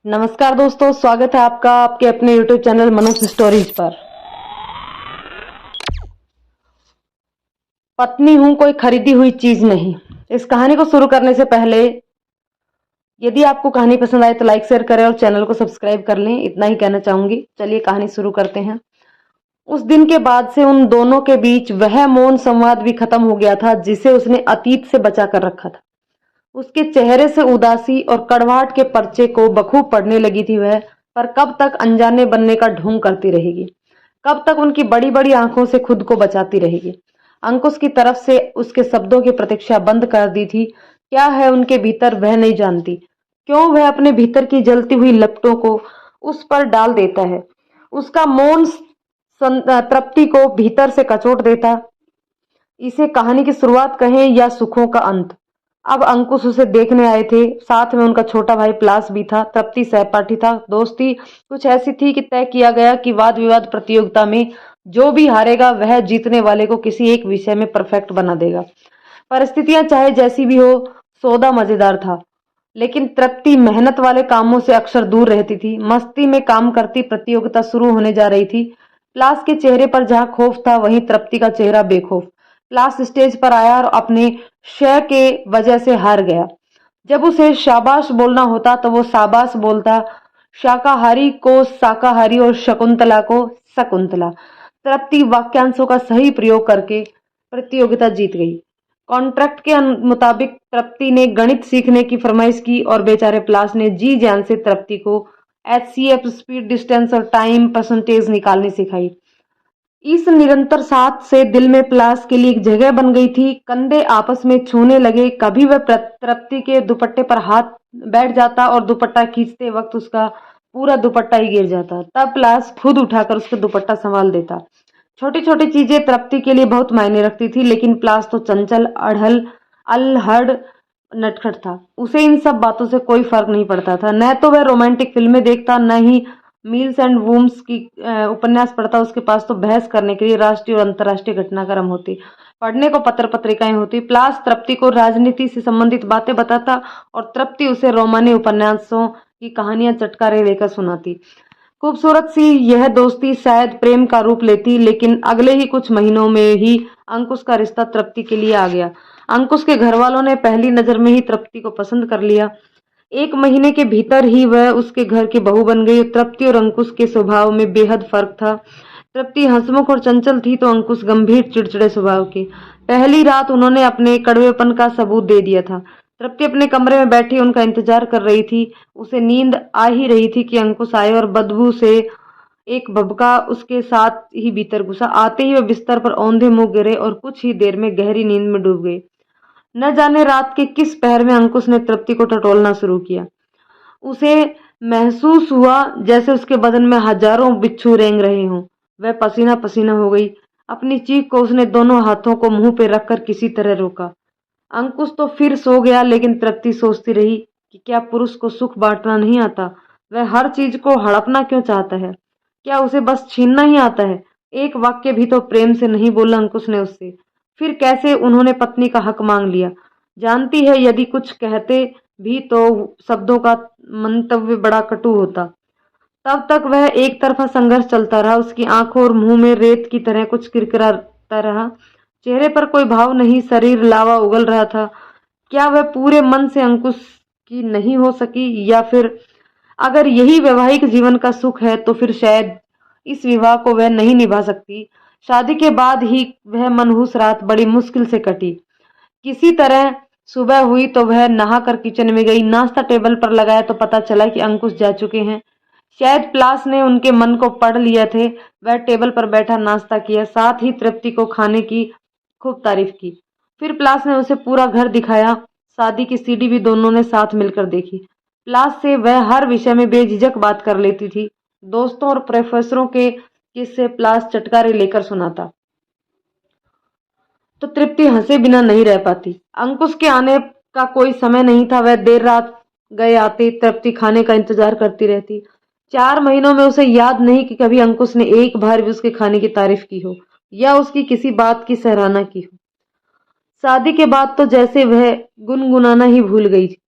नमस्कार दोस्तों, स्वागत है आपका आपके अपने YouTube चैनल मनुष्य स्टोरीज पर। पत्नी हूं कोई खरीदी हुई चीज नहीं। इस कहानी को शुरू करने से पहले यदि आपको कहानी पसंद आए तो लाइक शेयर करें और चैनल को सब्सक्राइब कर लें, इतना ही कहना चाहूंगी। चलिए कहानी शुरू करते हैं। उस दिन के बाद से उन दोनों के बीच वह मौन संवाद भी खत्म हो गया था जिसे उसने अतीत से बचा कर रखा था। उसके चेहरे से उदासी और कड़वाहट के पर्चे को बखूब पढ़ने लगी थी वह। पर कब तक अनजाने बनने का ढोंग करती रहेगी, कब तक उनकी बड़ी बड़ी आंखों से खुद को बचाती रहेगी। अंकुश की तरफ से उसके शब्दों की प्रतीक्षा बंद कर दी थी। क्या है उनके भीतर वह नहीं जानती। क्यों वह अपने भीतर की जलती हुई लपटों को उस पर डाल देता है। उसका मौन तृप्ति को भीतर से कचोट देता। इसे कहानी की शुरुआत कहें या सुखों का अंत। अब अंकुश उसे देखने आए थे, साथ में उनका छोटा भाई प्लास भी था। तृप्ति सहपाठी था। दोस्ती कुछ ऐसी थी कि तय किया गया कि वाद विवाद प्रतियोगिता में जो भी हारेगा वह जीतने वाले को किसी एक विषय में परफेक्ट बना देगा। परिस्थितियां चाहे जैसी भी हो, सौदा मजेदार था। लेकिन तृप्ति मेहनत वाले कामों से अक्सर दूर रहती थी। मस्ती में काम करती प्रतियोगिता शुरू होने जा रही थी। प्लास के चेहरे पर जहां खौफ था वहीं तृप्ति का चेहरा बेखौफ। प्लास स्टेज पर आया और अपने शय के वजह से हार गया। जब उसे शाबाश बोलना होता तो वो शाबाश बोलता, शाकाहारी को शाकाहारी और शकुंतला को शकुंतला। तृप्ति वाक्यांशों का सही प्रयोग करके प्रतियोगिता जीत गई। कॉन्ट्रैक्ट के मुताबिक तृप्ति ने गणित सीखने की फरमाइश की और बेचारे प्लास ने जी जान से तृप्ति को HCF स्पीड, डिस्टेंस और टाइम परसेंटेज निकालनी सिखाई। इस निरंतर साथ से दिल में प्लास के लिए एक जगह बन गई थी। कंधे आपस में छूने लगे। कभी वह तृप्ति के दुपट्टे पर हाथ बैठ जाता और दुपट्टा खींचते वक्त उसका पूरा दुपट्टा ही गिर जाता। तब प्लास खुद उठाकर उसका दुपट्टा संभाल देता। छोटी छोटी चीजें तृप्ति के लिए बहुत मायने रखती थी, लेकिन प्लास तो चंचल, अड़हल, अल्हड़, नटखट था। उसे इन सब बातों से कोई फर्क नहीं पड़ता था। न तो वह रोमांटिक फिल्में देखता, न ही मील्स एंड वूम्स की उपन्यास पढ़ता। उसके पास तो बहस करने के लिए राष्ट्रीय और अंतर्राष्ट्रीय घटनाक्रम होती, पढ़ने को पत्र पत्रिकाएं होती। प्लास तृप्ति को राजनीति से संबंधित बातें बताता और तृप्ति उसे रोमानी उपन्यासों की कहानियां चटकारे लेकर सुनाती। खूबसूरत सी यह दोस्ती शायद प्रेम का रूप लेती, लेकिन अगले ही कुछ महीनों में ही अंकुश का रिश्ता तृप्ति के लिए आ गया। अंकुश के घर वालों ने पहली नजर में ही तृप्ति को पसंद कर लिया। 1 महीने के भीतर ही वह उसके घर की बहू बन गई। तृप्ति और अंकुश के स्वभाव में बेहद फर्क था। तृप्ति हंसमुख और चंचल थी तो अंकुश गंभीर चिड़चिड़े स्वभाव के। पहली रात उन्होंने अपने कड़वेपन का सबूत दे दिया था। तृप्ति अपने कमरे में बैठी उनका इंतजार कर रही थी। उसे नींद आ ही रही थी कि अंकुश आए और बदबू से एक भभका उसके साथ ही भीतर घुसा। आते ही वह बिस्तर पर औंधे मुंह गिरे और कुछ ही देर में गहरी नींद में डूब गए। न जाने रात के किस पहर में अंकुश ने तृप्ति को टटोलना शुरू किया। उसे महसूस हुआ जैसे उसके बदन में हजारों बिच्छू रेंग रहे हों। वह पसीना पसीना हो गई। अपनी चीख को उसने दोनों हाथों को मुंह पे रखकर किसी तरह रोका। अंकुश तो फिर सो गया, लेकिन तृप्ति सोचती रही कि क्या पुरुष को सुख बांटना नहीं आता। वह हर चीज को हड़पना क्यों चाहता है। क्या उसे बस छीनना ही आता है। एक वाक्य भी तो प्रेम से नहीं बोला अंकुश ने उससे। फिर कैसे उन्होंने पत्नी का हक मांग लिया। जानती है यदि कुछ कहते भी तो शब्दों का मंतव्य बड़ा कटु होता। तब तक वह एक तरफा संघर्ष चलता रहा। उसकी आंखों और मुंह में रेत की तरह कुछ किरकिराता रहा। चेहरे पर कोई भाव नहीं, शरीर लावा उगल रहा था। क्या वह पूरे मन से अंकुश की नहीं हो सकी, या फिर अगर यही वैवाहिक जीवन का सुख है तो फिर शायद इस विवाह को वह नहीं निभा सकती। शादी के बाद ही वह मनहूस रात बड़ी मुश्किल से कटी। किसी तरह सुबह हुई तो वह नहाकर किचन में गई। नाश्ता टेबल पर लगाया तो पता चला कि अंकुश जा चुके हैं। शायद प्लास ने उनके मन को पढ़ लिया थे। वह टेबल पर बैठा नाश्ता किया, साथ ही तृप्ति को खाने की खूब तारीफ की। फिर प्लास ने उसे पूरा घर दिखाया। शादी की सीडी भी दोनों ने साथ मिलकर देखी। प्लास से वह हर विषय में बेझिझक बात कर लेती थी। दोस्तों और प्रोफेसरों के किस्से प्लास चटकारे लेकर सुनाता तो तृप्ति हंसे बिना नहीं रह पाती। अंकुश के आने का कोई समय नहीं था। वह देर रात गए आते, तृप्ति खाने का इंतजार करती रहती। 4 महीनों में उसे याद नहीं कि कभी अंकुश ने एक बार भी उसके खाने की तारीफ की हो या उसकी किसी बात की सराहना की हो। शादी के बाद तो जैसे वह गुनगुनाना ही भूल गई थी।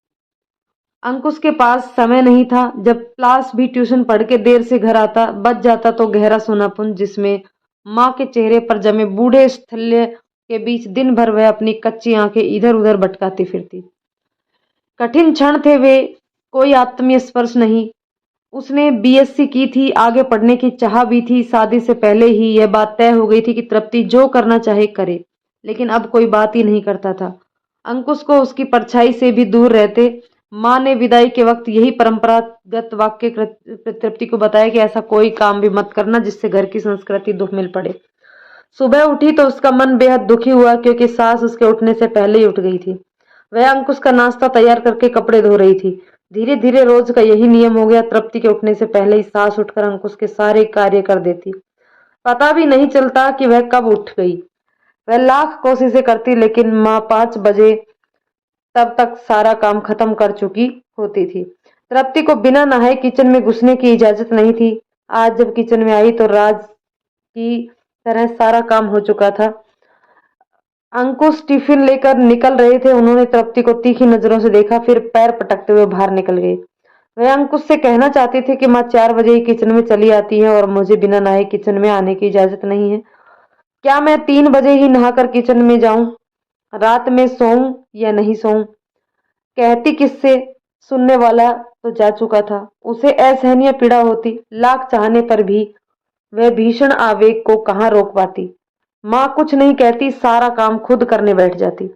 अंकुश के पास समय नहीं था। जब क्लास भी ट्यूशन पढ़ के देर से घर आता, बच जाता तो गहरा सोनापन, जिसमें माँ के चेहरे पर जमे बूढ़े स्थल्य के बीच दिन भर वह अपनी कच्ची आंखें इधर उधर भटकाती फिरती। कठिन क्षण थे वे, कोई आत्मीय स्पर्श नहीं। उसने बीएससी की थी, आगे पढ़ने की चाह भी थी। शादी से पहले ही यह बात तय हो गई थी कि तृप्ति जो करना चाहे करे, लेकिन अब कोई बात ही नहीं करता था। अंकुश को उसकी परछाई से भी दूर रहते। माँ ने विदाई के वक्त यही परंपरागत वाक्य तृप्ति को बताया कि ऐसा कोई काम भी मत करना जिससे घर की संस्कृति दुख मिल पड़े। सुबह उठी तो उसका मन बेहद दुखी हुआ, क्योंकि सास उसके उठने से पहले ही उठ गई थी। वह अंकुश का नाश्ता तैयार करके कपड़े धो रही थी। धीरे धीरे रोज का यही नियम हो गया। तृप्ति के उठने से पहले ही सास उठकर अंकुश के सारे कार्य कर देती। पता भी नहीं चलता कि वह कब उठ गई। वह लाख कोशिशें करती, लेकिन माँ 5 बजे तब तक सारा काम खत्म कर चुकी होती थी। तृप्ति को बिना नहाए किचन में घुसने की इजाजत नहीं थी। आज जब किचन में आई तो राज की तरह सारा काम हो चुका था। अंकुश टिफिन लेकर निकल रहे थे। उन्होंने तृप्ति को तीखी नजरों से देखा, फिर पैर पटकते हुए बाहर निकल गए। वह अंकुश से कहना चाहती थी कि माँ 4 बजे ही किचन में चली आती है और मुझे बिना नहाए किचन में आने की इजाजत नहीं है। क्या मैं 3 बजे ही नहाकर किचन में जाऊं? रात में सोऊं या नहीं सोऊं? कहती किससे? सुनने वाला तो जा चुका था। उसे असहनीय पीड़ा होती। लाख चाहने पर भी वह भीषण आवेग को कहाँ रोक पाती। माँ कुछ नहीं कहती, सारा काम खुद करने बैठ जाती।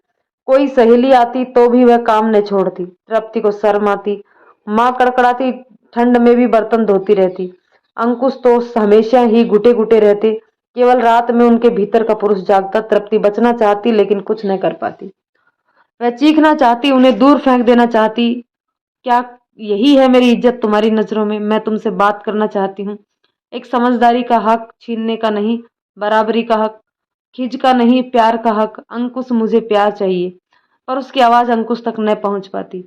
कोई सहेली आती तो भी वह काम न छोड़ती। तृप्ति को शर्म आती। माँ कड़कड़ाती ठंड में भी बर्तन धोती रहती। अंकुश तो हमेशा ही घुटे घुटे रहते। केवल रात में उनके भीतर का पुरुष जागता। तृप्ति बचना चाहती, लेकिन कुछ न कर पाती। वह चीखना चाहती, उन्हें दूर फेंक देना चाहती। क्या यही है मेरी इज्जत तुम्हारी नजरों में? मैं तुमसे बात करना चाहती हूँ। एक समझदारी का हक छीनने का नहीं, बराबरी का हक, खिज का नहीं, प्यार का हक। अंकुश, मुझे प्यार चाहिए। पर उसकी आवाज अंकुश तक न पहुंच पाती।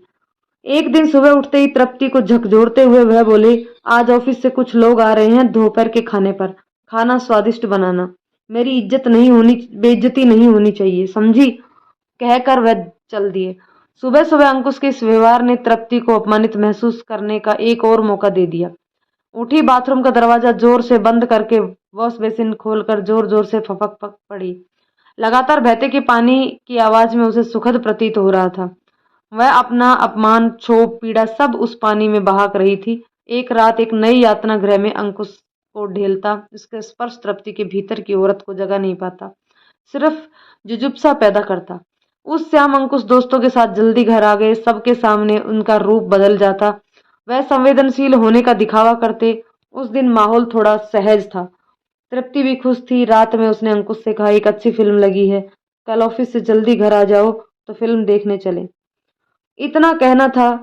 एक दिन सुबह उठते ही तृप्ति को झकझोरते हुए वह बोले, आज ऑफिस से कुछ लोग आ रहे हैं दोपहर के खाने पर। खाना स्वादिष्ट बनाना। मेरी बेइज्जती नहीं होनी चाहिए, समझी? कहकर वह चल दिए। सुबह सुबह अंकुश के इस व्यवहार ने तृप्ति को अपमानित महसूस करने का एक और मौका दे दिया। उठी, बाथरूम का दरवाजा जोर से बंद करके वॉश बेसिन खोलकर जोर जोर से फपक पड़ी। लगातार बहते के पानी की आवाज में उसे सुखद प्रतीत हो रहा था। वह अपना अपमान, क्षोभ, पीड़ा सब उस पानी में बहा रही थी। एक रात एक नई यातना गृह में अंकुश को ढेलता। उसके स्पर्श तृप्ति के भीतर की औरत को जगा नहीं पाता, सिर्फ जुजुप्सा पैदा करता। उस शाम अंकुश दोस्तों के साथ जल्दी घर आ गए। सबके सामने उनका रूप बदल जाता। वह संवेदनशील होने का दिखावा करते। उस दिन माहौल थोड़ा सहज था। तृप्ति भी खुश थी। रात में उसने अंकुश से कहा, एक अच्छी फिल्म लगी है, कल ऑफिस से जल्दी घर आ जाओ तो फिल्म देखने चले। इतना कहना था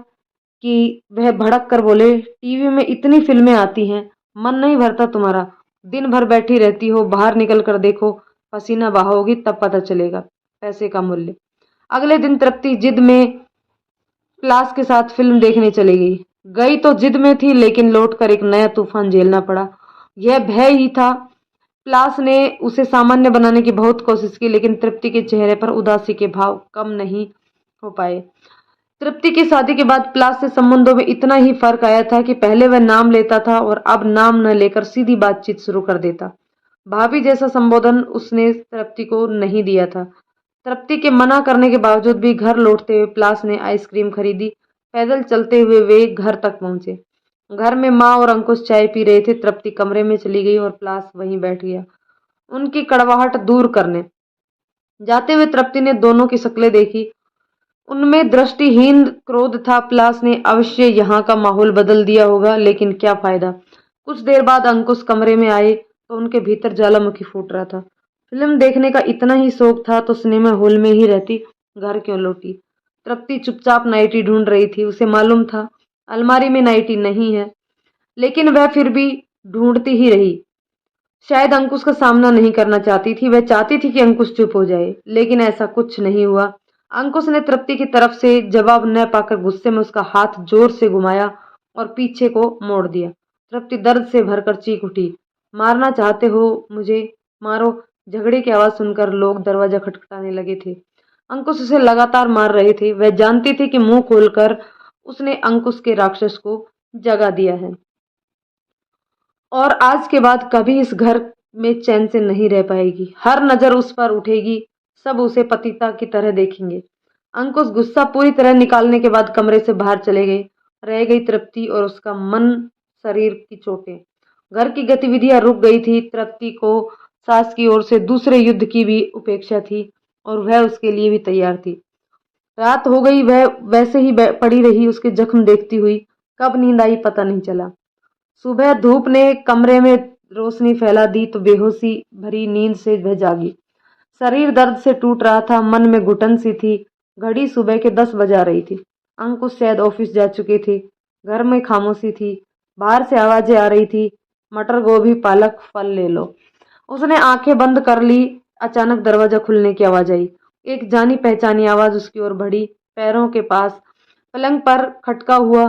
कि वह भड़क कर बोले, टीवी में इतनी फिल्में आती हैं, मन नहीं भरता तुम्हारा? दिन भर बैठी रहती हो, बाहर निकल कर देखो, पसीना बहाओगी तब पता चलेगा पैसे का मूल्य। अगले दिन तृप्ति जिद में क्लास के साथ फिल्म देखने चली गई। गई तो जिद में थी, लेकिन लौटकर एक नया तूफान झेलना पड़ा। यह भय ही था। क्लास ने उसे सामान्य बनाने की बहुत कोशिश की, लेकिन तृप्ति के चेहरे पर उदासी के भाव कम नहीं हो पाए। तृप्ति की शादी के बाद प्लास से संबंधों में इतना ही फर्क आया था कि पहले वह नाम लेता था और अब नाम न लेकर सीधी बातचीत शुरू कर देता। भाभी जैसा संबोधन उसने तृप्ति को नहीं दिया था। तृप्ति के मना करने के बावजूद भी घर लौटते हुए प्लास ने आइसक्रीम खरीदी। पैदल चलते हुए वे घर तक पहुंचे। घर में माँ और अंकुश चाय पी रहे थे। तृप्ति कमरे में चली गई और प्लास वहीं बैठ गया, उनकी कड़वाहट दूर करने। जाते हुए तृप्ति ने दोनों की शक्लें देखी। उनमें दृष्टिहीन क्रोध था। प्लास ने अवश्य यहाँ का माहौल बदल दिया होगा, लेकिन क्या फायदा। कुछ देर बाद अंकुश कमरे में आए तो उनके भीतर ज्वालामुखी फूट रहा था। फिल्म देखने का इतना ही शौक था तो सिनेमा हॉल में ही रहती, घर क्यों लौटी? तृप्ति चुपचाप नाइटी ढूंढ रही थी। उसे मालूम था अलमारी में नाइटी नहीं है, लेकिन वह फिर भी ढूंढती ही रही। शायद अंकुश का सामना नहीं करना चाहती थी। वह चाहती थी कि अंकुश चुप हो जाए, लेकिन ऐसा कुछ नहीं हुआ। अंकुश ने तृप्ति की तरफ से जवाब न पाकर गुस्से में उसका हाथ जोर से घुमाया और पीछे को मोड़ दिया। तृप्ति दर्द से भरकर चीख उठी, मारना चाहते हो मुझे? मारो। झगड़े की आवाज सुनकर लोग दरवाजा खटखटाने लगे थे। अंकुश उसे लगातार मार रहे थे। वह जानती थी कि मुंह खोलकर उसने अंकुश के राक्षस को जगा दिया है और आज के बाद कभी इस घर में चैन से नहीं रह पाएगी। हर नजर उस पर उठेगी, सब उसे पतिता की तरह देखेंगे। अंकुश गुस्सा पूरी तरह निकालने के बाद कमरे से बाहर चले गए। रह गई तृप्ति और उसका मन, शरीर की चोटें। घर की गतिविधियां रुक गई थी। तृप्ति को सास की ओर से दूसरे युद्ध की भी उपेक्षा थी और वह उसके लिए भी तैयार थी। रात हो गई, वह वैसे ही पड़ी रही उसके जख्म देखती हुई। कब नींद आई पता नहीं चला। सुबह धूप ने कमरे में रोशनी फैला दी तो बेहोशी भरी नींद से वह जागी। शरीर दर्द से टूट रहा था, मन में घुटन सी थी। घड़ी सुबह के 10 बजा रही थी। अंकुश शायद ऑफिस जा चुके थे। घर में खामोशी थी। बाहर से आवाजें आ रही थी, मटर गोभी पालक फल ले लो। उसने आंखें बंद कर ली। अचानक दरवाजा खुलने की आवाज आई। एक जानी पहचानी आवाज उसकी ओर बढ़ी। पैरों के पास पलंग पर खटका हुआ।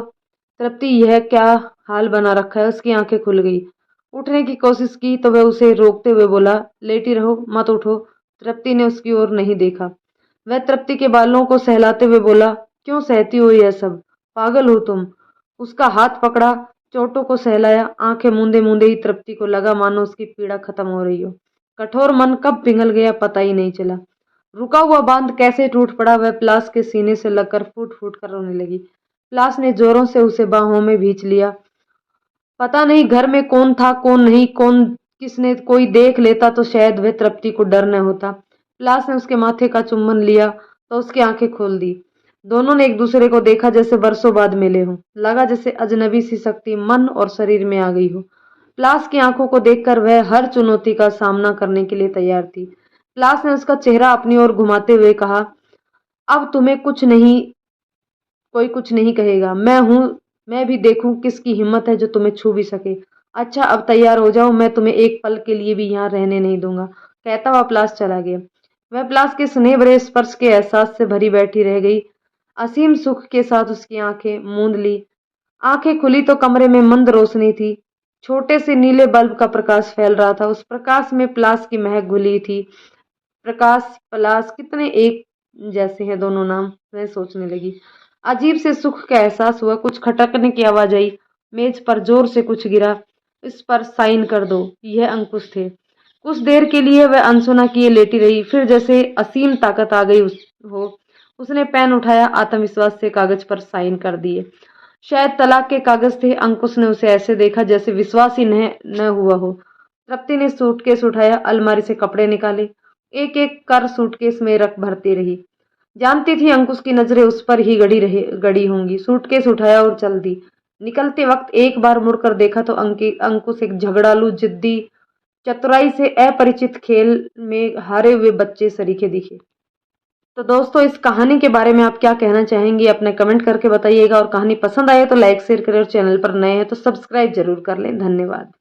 तृप्ति, यह क्या हाल बना रखा है? उसकी आंखें खुल गई। उठने की कोशिश की तो वह उसे रोकते हुए बोला, लेटी रहो, मत उठो। तृप्ति ने उसकी ओर नहीं देखा। वह तृप्ति के बालों को सहलाते हुए बोला, क्यों सहती हो यह सब? पागल हो तुम? उसका हाथ पकड़ा, चोटों को सहलाया। आंखें मूंदे मूंदे ही तृप्ति को लगा मानो उसकी पीड़ा खत्म हो रही हो। कठोर मन कब पिघल गया पता ही नहीं चला। रुका हुआ बांध कैसे टूट पड़ा। वह प्लास के सीने से लगकर फूट फूट कर रोने लगी। प्लास ने जोरों से उसे बाहों में भींच लिया। पता नहीं घर में कौन था कौन नहीं, कौन किसने, कोई देख लेता तो शायद वह तृप्ति को डर न होता। प्लास ने उसके माथे का चुम्बन लिया तो उसकी आंखें खोल दी। दोनों ने एक दूसरे को देखा जैसे वर्षों बाद मिले हों। लगा जैसे अजनबी सी शक्ति मन और शरीर में आ गई हो। प्लास की आंखों को देखकर वह हर चुनौती का सामना करने के लिए तैयार थी। प्लास ने उसका चेहरा अपनी ओर घुमाते हुए कहा, अब तुम्हें कोई कुछ नहीं कहेगा। मैं हूं, मैं भी देखूं किसकी हिम्मत है जो तुम्हें छू भी सके। अच्छा अब तैयार हो जाओ, मैं तुम्हें एक पल के लिए भी यहाँ रहने नहीं दूंगा। कहता हुआ प्लास चला गया। वह प्लास के स्नेह भरे स्पर्श के एहसास से भरी बैठी रह गई। असीम सुख के साथ उसकी आंखें मूंद ली। आंखें खुली तो कमरे में मंद रोशनी थी। छोटे से नीले बल्ब का प्रकाश फैल रहा था। उस प्रकाश में प्लास की महक घुली थी। प्रकाश, प्लास, कितने एक जैसे हैं दोनों नाम, वह सोचने लगी। अजीब से सुख का एहसास हुआ। कुछ खटकने की आवाज आई। मेज पर जोर से कुछ गिरा। इस पर साइन कर दो। यह अंकुश थे। कुछ देर के लिए वह अनसुना किए लेटी रही। फिर जैसे असीम ताकत आ गई उसने पेन उठाया, आत्मविश्वास से कागज पर साइन कर दिए। शायद तलाक के कागज थे। अंकुश ने उसे ऐसे देखा जैसे विश्वास ही न हुआ हो। तृप्ति ने सूटकेस उठाया, अलमारी से कपड़े निकाले। एक एक कर सूटकेस में रख भरती रही। जानती थी अंकुश की नजरें उस पर ही गड़ी होंगी। सूटकेस उठाया और चल दी। निकलते वक्त एक बार मुड़कर देखा तो अंकुश एक झगड़ालू, जिद्दी, चतुराई से अपरिचित खेल में हारे हुए बच्चे सरीखे दिखे। तो दोस्तों, इस कहानी के बारे में आप क्या कहना चाहेंगे अपने कमेंट करके बताइएगा। और कहानी पसंद आए तो लाइक शेयर करें और चैनल पर नए हैं तो सब्सक्राइब जरूर कर लें। धन्यवाद।